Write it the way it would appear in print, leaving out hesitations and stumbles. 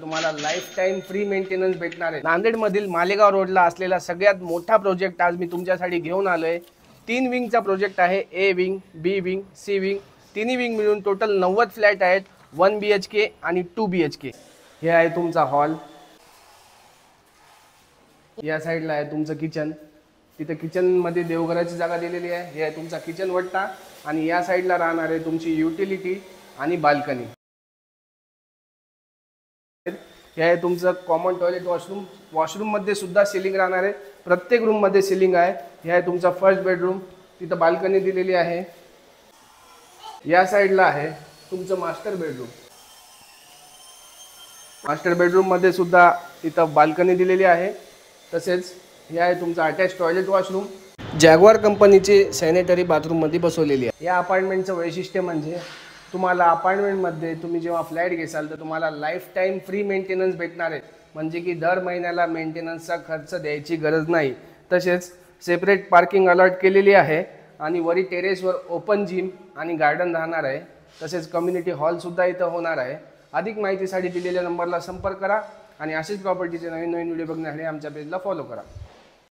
तुम्हाला life time free maintenance भेटणार आहे। नांदेड मधील मालेगाव रोडला असलेला सगळ्यात मोठा प्रोजेक्ट आज मी तुमच्यासाठी घेऊन आलोय। 3 विंगचा प्रोजेक्ट आहे। A wing, B wing, C wing, तिन्ही विंग मिळून टोटल 90 फ्लॅट आहेत। 1 BHK आणि 2 BHK। हे आहे तुमचा हॉल। या साइडला आहे तुमचं किचन। तिथे किचन मध्ये देवघराची जागा दिलेली आहे। हे आहे तुमचा किचन वट्टा आणि या साइडला राहणार आहे तुमची युटिलिटी आणि बाल्कनी। हे आहे तुमचं कॉमन टॉयलेट वॉशरूम। वॉशरूम मध्ये सुद्धा सीलिंग राहणार आहे। प्रत्येक रूम मध्ये सीलिंग आहे। हे आहे तुमचा फर्स्ट बेडरूम। तिथे बाल्कनी दिलेली आहे। या साइडला आहे तुमचं मास्टर बेडरूम। मास्टर बेडरूम मध्ये सुद्धा इथं बाल्कनी दिलेली आहे। तसेच हे आहे तुमचं अटॅच टॉयलेट वॉशरूम। जॅग्वार कंपनीचे सॅनिटरी बाथरूम मध्ये बसवलेली आहे। या अपार्टमेंटचं वैशिष्ट्य म्हणजे तुम्हाला अपार्टमेंटमध्ये तुम्ही जेव्हा फ्लॅट घेसाल तर तुम्हाला लाईफ टाइम फ्री मेंटेनन्स भेटणार आहे। म्हणजे की दर महिन्याला मेंटेनन्सचा खर्च द्यायची गरज नाही। तसेच सेपरेट पार्किंग अलॉट केलेली आहे आणि वरी टेरेसवर ओपन जिम आणि गार्डन राहणार आहे। तसेच कम्युनिटी हॉल सुद्धा इथं होणार आहे। अधिक माहितीसाठी दिलेल्या नंबरला संपर्क करा आणि अशीच प्रॉपर्टीचे नवीन व्हिडिओ बघण्यासाठी आमच्या पेजला फॉलो करा।